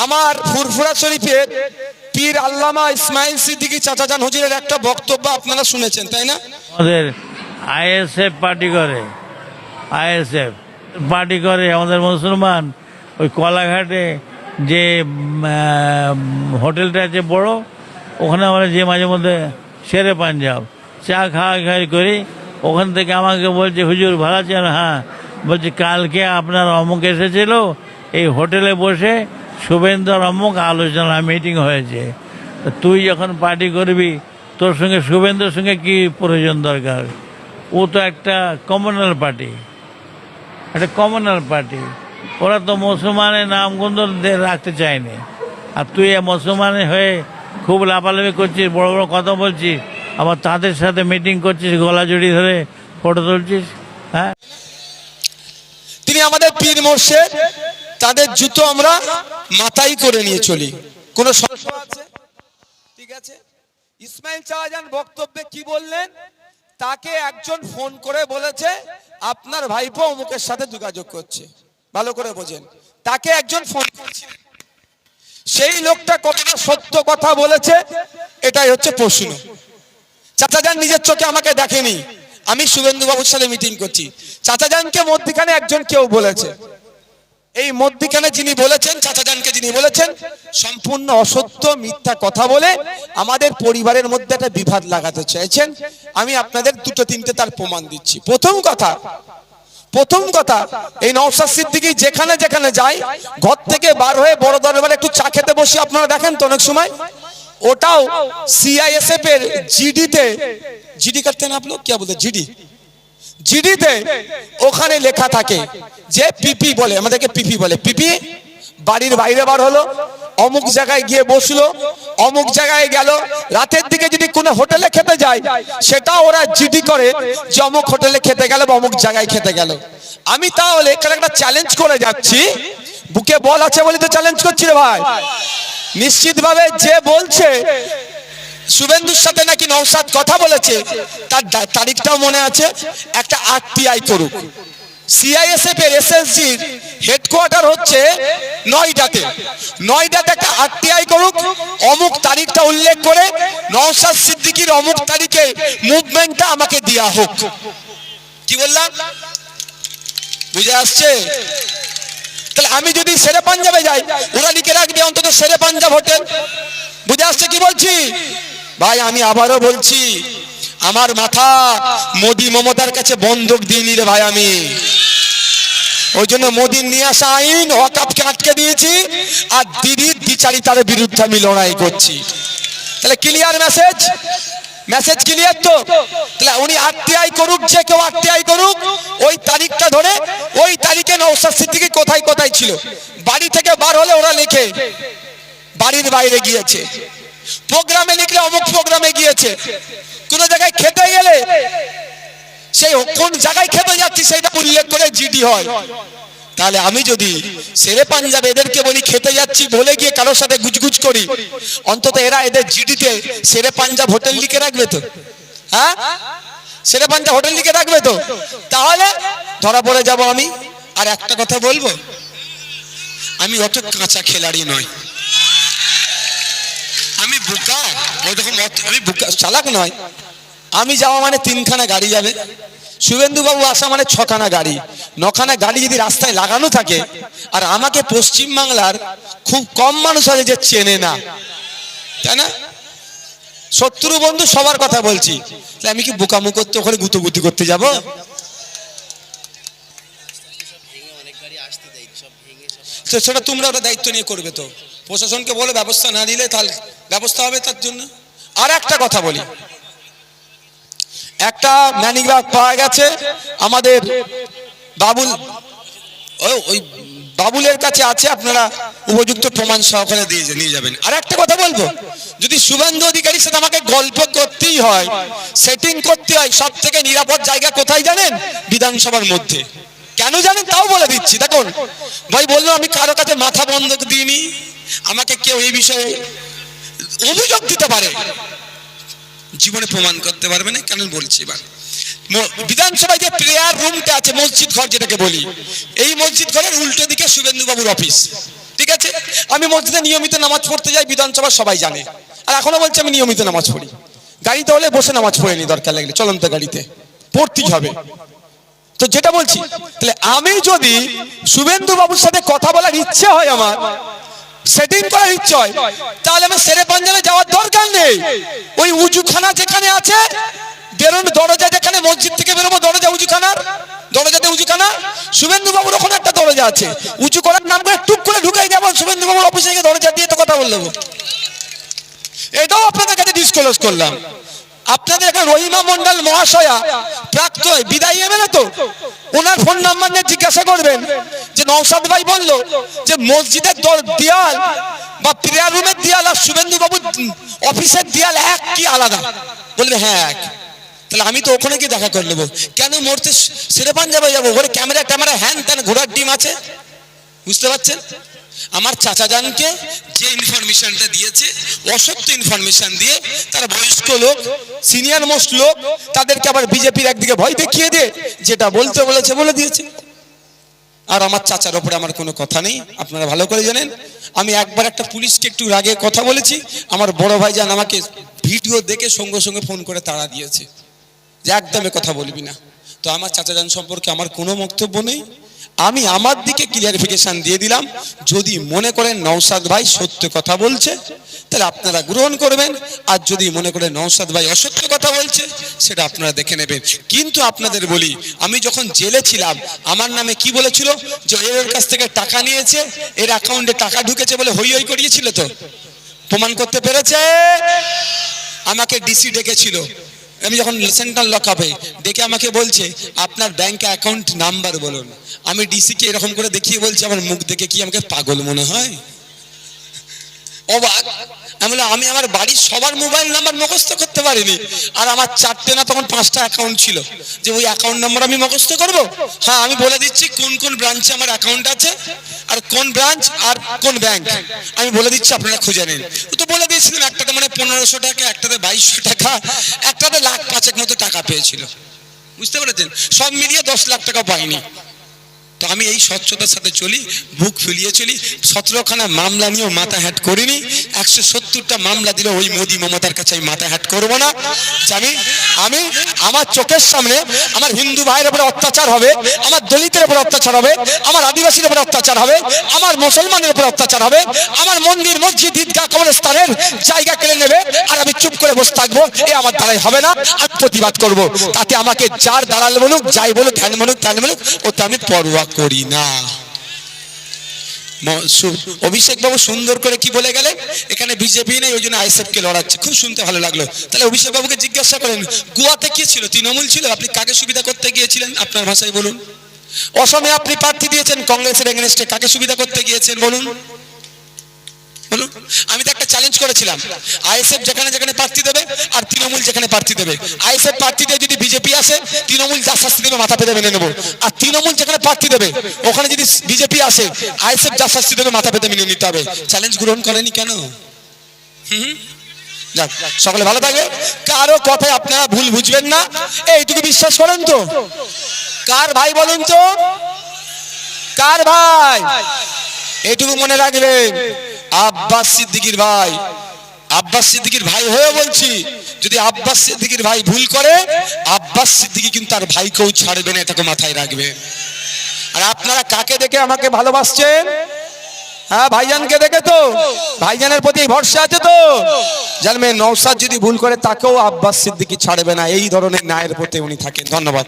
আমার ফুরফুরা শরীফের পীর আল্লামা ইসমাইল সিদ্দিকী চাচাজান হুজুরের একটা বক্তব্য আপনারা শুনেছেন, তাই না? আমাদের আইএসএফ পার্টি করে, আইএসএফ পার্টি করে আমাদের মুসলমান। ওই কলাঘাটে যে হোটেলটা আছে বড়, ওখানে আমরা যে মাঝে মধ্যে শেরে পাঞ্জাব চা খাওয়া খাওয়াই করি। ওখান থেকে আমাকে বলছে, হুজুর ভালো আছেন? হ্যাঁ। বলছে, কালকে আপনার অমুক এসেছিল, এই হোটেলে বসে শুভেন্দু আর অমুক আলোচনা মিটিং হয়েছে। তুই যখন পার্টি করবি, তোর সঙ্গে শুভেন্দুর সঙ্গে কি প্রয়োজন দরকার? ও তো একটা কমিউনাল পার্টি, একটা কমিউনাল পার্টি। ওরা তো মুসলমানের নামগন্ধ রাখতে চায়নি। আর তুই মুসলমানের হয়ে খুব লাফালাফি করছিস, বড় বড় কথা বলছিস, আবার তাদের সাথে মিটিং করছিস, গলা জড়িয়ে ধরে ফটো তুলছিস। হ্যাঁ, তিনি আমাদের পীর মোর্শেদ, তাদের জুতো আমরা মাথায় করে নিয়ে চলি। কোন সমস্যা আছে? ঠিক আছে। ইসমাইল চাচাজান বক্তব্যে কি বললেন? তাকে একজন ফোন করে বলেছে আপনার ভাইপো অমুকের সাথে যোগাযোগ করছে। ভালো করে বোঝেন, তাকে একজন ফোন করছে। সেই লোকটা কতটা সত্য কথা বলেছে এটাই হচ্ছে প্রশ্ন। চাচাজান নিজের চোখে আমাকে দেখেনি, আমি শুভেন্দু বাবুর সাথে মিটিং করছি। চাচাজানকে মধ্যখানে একজন কেউ বলেছে। এই মধ্যখানে যিনি বলেছেন, চাচাজানকে যিনি বলেছেন, সম্পূর্ণ অসত্য মিথ্যা কথা বলে আমাদের পরিবারের মধ্যে একটা বিভাদ লাগাতে চাইছেন। আমি আপনাদের দুটো তিনটে তার প্রমাণ দিচ্ছি। প্রথম কথা, এই নওশাদ সিদ্দিকী যেখানে যেখানে যায়, ঘর থেকে বার হয়ে বড় দরবারে একটু চা খেতে বসে আপনারা দেখেন তো অনেক সময়, ওটাও সিআইএসএফ এর জিডিতে, জিডি করতে না আপনি কি বলতে, জিডিতে ওখানে লেখা থাকে যে পিপি বলে, আমাদেরকে পিপি বলে, পিপি বাড়ির বাইরে বার হলো, অমুক জায়গায় গিয়ে বসলো, অমুক জায়গায় গেল। রাতের দিকে যদি কোনো হোটেলে খেতে যায়, সেটা ওরা জিডি করে যে অমুক হোটেলে খেতে গেল বা অমুক জায়গায় খেতে গেল। আমি তাহলে এখানে একটা চ্যালেঞ্জ করে যাচ্ছি, বুকে বল আছে বলে তো চ্যালেঞ্জ করছি রে ভাই। নিশ্চিতভাবে যে বলছে শুভেন্দুর সাথে নাকি নওশাদ কথা বলেছে, তার তারিখটাও মনে আছে। একটা আরটিআই করুক। সিআইএসএফ এর এসএসজির হেডকোয়ার্টার হচ্ছে নয়ডাতে একটা আরটিআই করুক, অমুক তারিখটা উল্লেখ করে নওশাদ সিদ্দিকীর অমুক তারিখে মুভমেন্টটা আমাকে দেয়া হোক। কি বললাম? বুঝে আসছে? তাহলে আমি যদি শেরে পাঞ্জাবে যাই, ওরা লিখে রাখবে অন্তত শেরে পাঞ্জাব হোটেল। বুঝে আসছে কি বলছি ভাই? আমি আবারও বলছি, আমার মাথা মোদি মমতার কাছে বন্ধক দিইনি রে ভাই। আমি ওই জন্য মোদির নিয়ে আসা আইন ওয়াকফকে আটকে দিয়েছি, আর দিদির দ্বিচারিতার বিরুদ্ধে আমি লড়াই করছি। তাহলে ক্লিয়ার মেসেজ ক্লিয়ার তো? তাহলে উনি আরটিআই করুক, যে কেউ আরটিআই করুক, ওই তারিখটা ধরে, ওই তারিখে নওশাদ সিদ্দিকী কোথায় কোথায় ছিল। বাড়ি থেকে বার হলে ওরা লেখে বাড়ির বাইরে গিয়েছে, প্রোগ্রামে লিখলে অমুক প্রোগ্রামে গিয়েছে, কোন জায়গায় খেতে গেলে সেই কোন জায়গায় খেতে যাচ্ছি সেটা উল্লেখ করে জিডি হয়। তাহলে আমি যদি শেরে পাঞ্জাবে এদেরকে বলি খেতে যাচ্ছি বলে গিয়ে কারোর সাথে গুজগুজ করি, অন্তত এরা এদের জিডিতে শেরে পাঞ্জাব হোটেল লিখে রাখবে তো? হ্যাঁ, শেরে পাঞ্জাব হোটেল লিখে রাখবে তো? তাহলে ধরা পড়ে যাব আমি। আর একটা কথা বলবো, আমি অত কাঁচা খেলাড়ি নয়, আমি বোকা। আমি বোকা চালাক নয়। আমি যাওয়া মানে 3খানা গাড়ি যাবে, শুভেন্দু বাবু আসা মানে 6খানা গাড়ি, 9খানা গাড়ি যদি রাস্তায় লাগানো থাকে। আর আমাকে পশ্চিম বাংলার খুব কম মানুষ আছে যে চেনে না, তাই না? শত্রু বন্ধু সবার কথা বলছি। আমি কি বোকামু করতে ওখানে গুতুগুতি করতে যাব? সেটা তোমরা ওটা দায়িত্ব নিয়ে করবে তো। প্রশাসনকে বলে ব্যবস্থা না নিলে তাহলে ব্যবস্থা হবে তার জন্য। আর একটা কথা বলি, একটা ম্যানিং ব্যাগ পাওয়া গেছে আমাদের বাবুল, ওই বাবুলের কাছে আছে, আপনারা উপযুক্ত প্রমাণ সহকারে নিয়ে যাবেন। আর একটা কথা বলবো, যদি শুভেন্দু অধিকারীর সাথে আমাকে গল্প করতেই হয়, সেটিং করতে হয়, সব থেকে নিরাপদ জায়গা কোথায় জানেন? বিধানসভার মধ্যে। কেন জানেন? তাও বলে দিচ্ছি। দেখুন ভাই, বললো আমি কারো কাছে মাথা বন্ধক দিইনি, আমাকে কেউ এই বিষয়ে অভিযোগ দিতে পারে, জীবনে প্রমাণ করতে পারবে না। কেন বলছি? এবার বিধানসভায় যে প্রেয়ার রুমটা আছে, মসজিদ ঘর যেটাকে বলি, এই মসজিদ ঘরের উল্টো দিকে শুভেন্দু বাবুর অফিস। ঠিক আছে, আমি মসজিদে নিয়মিত নামাজ পড়তে যাই, বিধানসভা সবাই জানে, আর এখনো বলছে আমি নিয়মিত নামাজ পড়ি। গাড়িতে হলে বসে নামাজ পড়ে নি, দরকার লাগলে চলন্ত গাড়িতে পড়তেই হবে। তো যেটা বলছি, তাহলে আমি যদি শুভেন্দু বাবুর সাথে কথা বলার ইচ্ছে হয়, আমার সেটিং করার ইচ্ছে হয়, তাহলে আমি শেরে পাঞ্জাবে যাওয়ার দরকার নেই। ওই উজুখানা যেখানে আছে, বেরোনো দরজা যেখানে, মসজিদ থেকে বেরোবো দরজা উজুখানার, দরজাতে উজুখানা, শুভেন্দু বাবুর ওখানে একটা দরজা আছে, উঁচু করার নাম করে টুক করে ঢুকাই যাবো শুভেন্দু বাবুর অফিসে গিয়ে দরজা দিয়ে তো কথা বললাম। এটাও আপনাদের কাছে ডিসক্লোজ করলাম। আপনাদের একটা রহিমা মন্ডল মহাশয়া প্রাক্তন বিদায়ী এমএলএ, তো ওনার ফোন নাম্বার নিয়ে জিজ্ঞাসা করবেন যে নওশাদ ভাই বললো যে মসজিদের দেয়াল বা প্রেয়ার রুমের দেয়াল আর শুভেন্দু বাবুর অফিসের দেয়াল এক কি আলাদা? বলবে হ্যাঁ এক। তাহলে আমি তো ওখানে গিয়ে দেখা করে নেবো, কেন মরতে শেরে পাঞ্জাবে যাবো? ওখানে ক্যামেরা ট্যামেরা হ্যান ত্যান ঘোড়ার ডিম আছে, বুঝতে পারছেন? আমার চাচা জানকে যে ইনফরমেশনটা দিয়েছে, অসত্য ইনফরমেশন দিয়ে, তারা বয়স্ক লোক, সিনিয়র মোস্ট লোক, তাদেরকে আবার বিজেপির একদিকে ভয় দেখিয়ে দিয়ে যেটা বলতে বলেছে বলে দিয়েছে। আর আমার চাচার ওপরে আমার কোনো কথা নেই, আপনারা ভালো করে জানেন। আমি একবার একটা পুলিশকে একটু রাগে কথা বলেছি, আমার বড় ভাইজান আমাকে ভিডিও দেখে সঙ্গে সঙ্গে ফোন করে তাড়া দিয়েছে যে একদমই কথা বলবি না। তো আমার চাচা জান সম্পর্কে আমার কোনো বক্তব্য নেই, আমি আমার দিকে ক্লিয়ারিফিকেশন দিয়ে দিলাম। যদি মনে করেন নওশাদ ভাই সত্য কথা বলছে, তাহলে আপনারা গ্রহণ করবেন, আর যদি মনে করেন নওশাদ ভাই অসত্য কথা বলছে, সেটা আপনারা দেখে নেবেন। কিন্তু আপনাদের বলি, আমি যখন জেলে ছিলাম, আমার নামে কি বলেছিল যে এর কাছ থেকে টাকা নিয়েছে, এর অ্যাকাউন্টে টাকা ঢুকেছে বলে হই হই করিয়েছিল, তো প্রমাণ করতে পেরেছে। আমাকে ডিসি ডেকেছিল, আমি যখন সেন্ট্রাল লকআপে, ডেকে আমাকে বলছে আপনার ব্যাংক অ্যাকাউন্ট নাম্বার বলুন। আমি ডিসিকে এরকম করে দেখিয়ে বলছি, আমার মুখ দেখে কি আমাকে পাগল মনে হয়? অবাক। আমি আমার বাড়ির সবার মোবাইল নাম্বার মুখস্থ করতে পারিনি, আর আমার 4টে না তখন 5টা অ্যাকাউন্ট ছিল, যে ওই অ্যাকাউন্ট নাম্বার আমি মুখস্থ করব? হ্যাঁ, আমি বলে দিচ্ছি কোন কোন ব্রাঞ্চে আমার অ্যাকাউন্ট আছে, আর কোন ব্রাঞ্চ আর কোন ব্যাংক আমি বলে দিচ্ছি, আপনারা খুঁজে নিন। তো বলে দিয়েছিলাম, একটাতে মানে 1500 টাকা, একটাতে 2200 টাকা, একটাতে 1,05,000 মতো টাকা পেয়েছিল, বুঝতে পেরেছেন? সব মিলিয়ে 10 লাখ টাকা পাইনি। তো আমি এই স্বচ্ছতার সাথে চলি, বুক ফুলিয়ে চলি। 17খানা মামলা নিয়েও মাথা হ্যাট করিনি, 170টা মামলা দিলে ওই মোদি মমতার কাছে আমি মাথা হ্যাট করবো না। জানি আমি আমার চোখের সামনে আমার হিন্দু ভাইয়ের উপরে অত্যাচার হবে, আমার দলিতের উপরে অত্যাচার হবে, আমার আদিবাসীর উপরে অত্যাচার হবে, আমার মুসলমানের উপরে অত্যাচার হবে, আমার মন্দির মসজিদ ঈদগাহ কবরস্থানের জায়গা কেড়ে নেবে, আর আমি চুপ করে বসে থাকবো, এ আমার দ্বারাই হবে না। আমি প্রতিবাদ করব, তাতে আমাকে যার দালাল বলুক, যাই বলুক, ধ্যান বলুক, ধ্যান বলুক, ওতে আমি পরোয়া করি না। অভিষেক বাবু সুন্দর করে কি বলে গেলেন, এখানে বিজেপি নেই, ওই জন্য আইএসএফ কে লড়াচ্ছে, খুব শুনতে ভালো লাগলো। তাহলে অভিষেক বাবুকে জিজ্ঞাসা করেন, গোয়াতে কি ছিল? তৃণমূল ছিল, আপনি কাকে সুবিধা করতে গিয়েছিলেন? আপনার ভাষায় বলুন। অসমে আপনি প্রার্থী দিয়েছেন কংগ্রেসের এগেনস্টে, কাকে সুবিধা করতে গিয়েছেন বলুন? বলুন। আমি তো একটা চ্যালেঞ্জ করেছিলাম, আইএসএফ যেখানে যেখানে প্রার্থী দেবে আর তৃণমূল যেখানে প্রার্থী দেবে, আইএসএফ প্রার্থী দিয়ে যদি বিজেপি আসে, তৃণমূল যা শাস্তি দেবে মাথা পেতে মেনে নেবো, আর তৃণমূল যেখানে প্রার্থী দেবে ওখানে যদি বিজেপি আসে, আইএসএফ যা শাস্তি দেবে মাথা পেতে মেনে নিতে হবে। চ্যালেঞ্জ গ্রহণ করেনি কেন? যাক, সকলে ভালো থাকবে। কারো কথায় আপনারা ভুল বুঝবেন না, এইটুকু বিশ্বাস করেন তো? কার ভাই বলুন তো? কার ভাই? এইটুকু মনে রাখবেন, আব্বাস সিদ্দিকীর ভাই। আব্বাস সিদ্দিকীর ভাই হয়ে বলছি, যদি আব্বাস সিদ্দিকীর ভাই ভুল করে, আব্বাস সিদ্দিকী কিন্তু তার ভাইকেও ছাড়বে না, এটাকে মাথায় রাখবে। আর আপনারা কাকে দেখে আমাকে ভালোবাসছেন? হ্যাঁ, ভাইজানকে দেখে তো, ভাইজানের প্রতি ভরসা আছে তো। জানবেন নওশাদ যদি ভুল করে, তাকেও আব্বাস সিদ্দিকী ছাড়বে না, এই ধরনের ন্যায়ের প্রতি উনি থাকেন। ধন্যবাদ।